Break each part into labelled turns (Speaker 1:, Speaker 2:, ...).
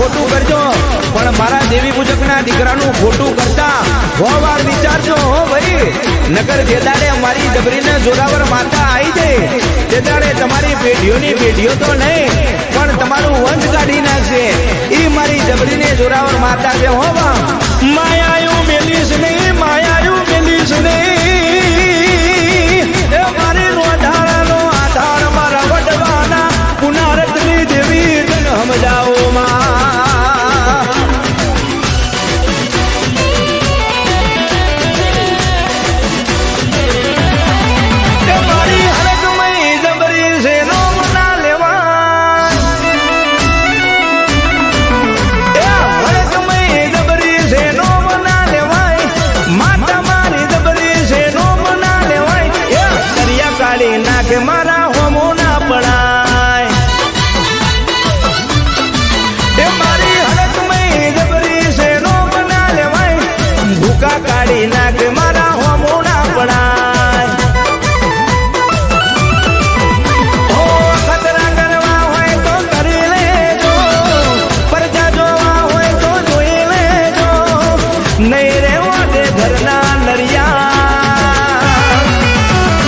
Speaker 1: ખોટું કરજો પણ મારા દેવી પૂજકના દીકરાનું ખોટું કરતા 100 વાર વિચારજો હો ભાઈ. નકર જે દાડે મારી જબરીને જોરાવર માતા આવી જાય તે દાડે તમારી પેઢીઓની પેઢીઓ તો નહીં પણ તમારું વંશ કાઢી નાખશે. એ મારી જબરીને જોરાવર માતા છે હો બા. માયાયું મેલીશ નહીં, માયાયું મેલીશ નહીં. એ મારી રોધાણાનો આધાર મારા વડવાના પુનારતની દેવી તન સમજાવો માં. એ મારી હરકમય જબરી છે નો ના લેવા. એ હરકમય જબરી છે નો ના લેવાય. માતા મારી જબરી છે નો ના લેવાય. એ દરિયા કાઢી નાખે મારા હોમો ના પડાય. એ મારી હરકમય જબરી છે નો ના લેવાય. ભૂકા કાઢી નાખે મારા હોમો ના પડાય. ઓ ખતરા કરવા હોય તો કરી લેજો, પરજા જોવા હોય તો જોઈ લેજો. નહીં રેવા દે ઘરના નરિયા.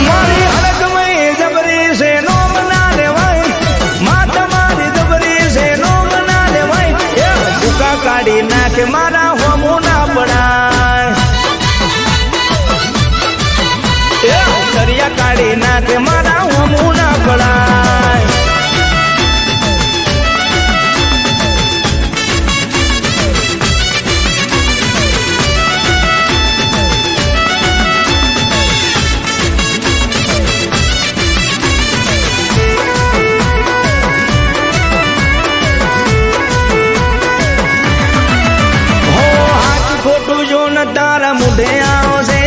Speaker 1: મારી હરકમય જબરી છે નો ના લેવાય. માતા મારી જબરી છે નો ના લેવાય. એ ભૂકા કાઢી નાખે મારા હોમો ના પડાય. એ દરિયા કાઢી નાખે મારા હોમો ના પડાય. હો હાથ ખોટું જો ન તારા મુઢે આવશે.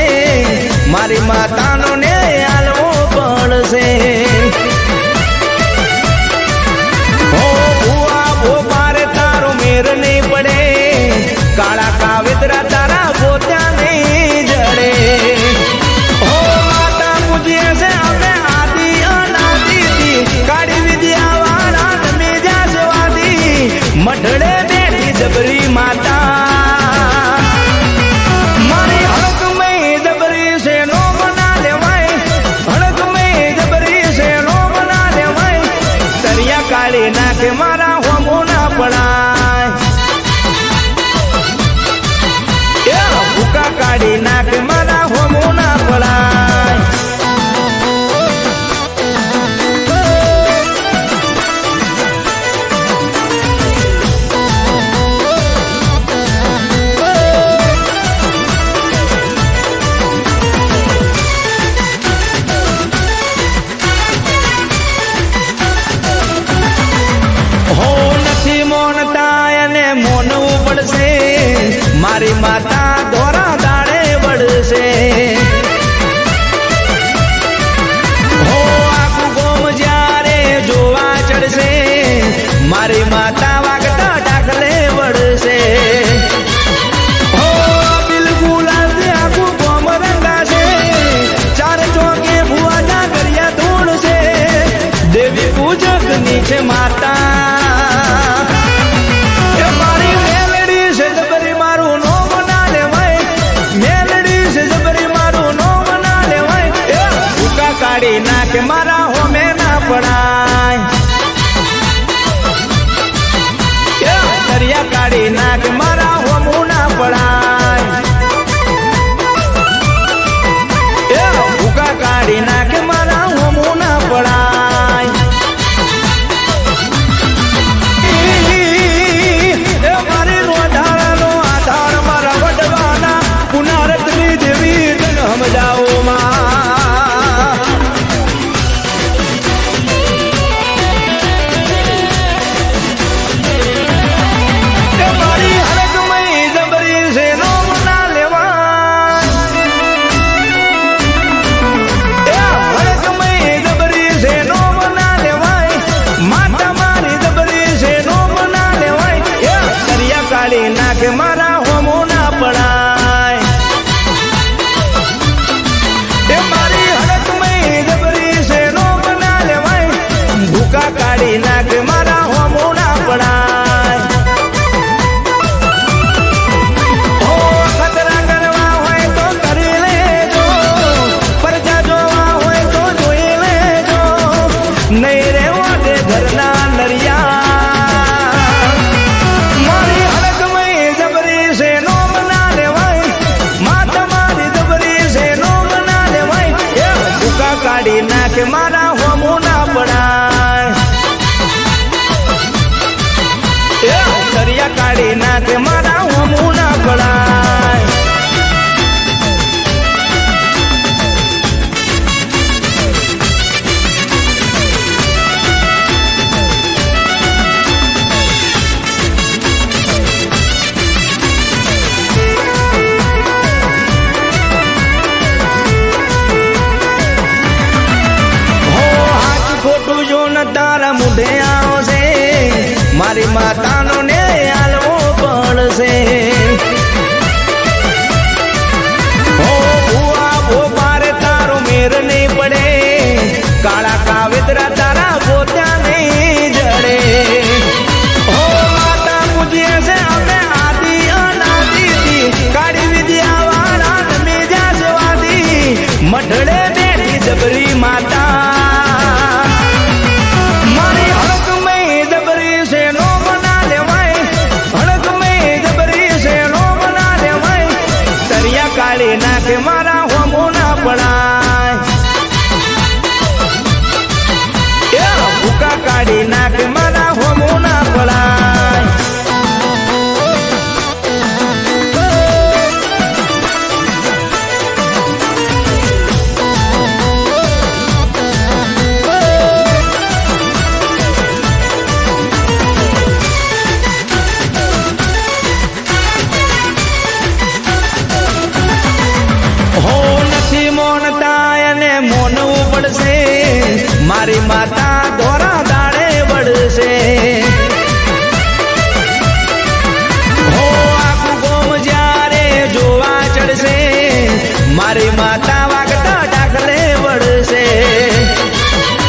Speaker 1: મારી માતાનો ને આલવો પડશે. હો ભુવા ભોપારે તારો મેર નહીં પડે. કાળા કાવેતરા તારા પોત્યા નહીં જડે. હો માતા પૂજીએ છે અમે આદિ અનાદિથી. કાળી વિદ્યા વાળા નમી જાસવાદી. મઢડે બેઠી જબરી માતા. મારી હરકમય જબરી છે નો ના લેવાય. હરકમય જબરી છે નો ના લેવાય. દરિયા કાઢી નાખે મારા હોમો ના પડાય. એ ભૂકા કાઢી નાખે મારા હોમો ના પડાય. હો નથી મોનતા અને મોનવું પડશે. મારી માતા દોરા દાડે વળશે. હો આખું ગોમ જ્યારે જોવા ચડશે. મારી માતા વાગતા ડાકલે વળશે. હો બિલકુલ આખું ગોમ રંગાશે. ચાર ચોકે ભુવાના કર્યા ધૂળશે. દેવી પૂજક નીચે માતા. એ મારી મેલડી છે જબરી મારું નો ના લેવાય. મેલડી છે જબરી મારું નો ના લેવાય. એ ભૂકા કાઢી નાખે મારા હોમે ના પડાય. એ દરિયા કાઢી નાખે મારા હોમો ના પડાય. એ ભૂકા કાઢી નાખે મારા હોમો ના પડાય. એ મારી રોધાણાનો આધાર મારા વડવાના પુનારતની દેવી તન સમજાવો માં. એ મારી હરકમય જબરી છે નો ના લેવા. એ હરકમય જબરી છે નો ના લેવાય. માતા મારી જબરી છે નો ના લેવાય. એ દરિયા કાઢી નાખે મારા હોમો ના પડાય. નાખે મારા હોમો ના પડાય દરિયા કાઢી નાખે મારા હોમો ના પડાય તારા મુઢે આવશે મારી માતાનો ને આલવો પડશે હો ભુવા ભોપારે તારો મેર નહીં પડે કાળા કાવેતરા તારા પોત્યા નહીં જડે હો માતા પૂજીએ છે અમે આદિ અનાદિથી કાળી વિદ્યા વાળા નમી જાસવાદી મઢડે બેઠી જબરી માતા કાળી નાખે મારા હોમો ના પડાય ભૂકા કાઢી નાખે મારા હોમો ના પડાય મારી માતા દોરા દાડે વળશે હો આખું ગોમ જ્યારે જોવા ચડશે મારી માતા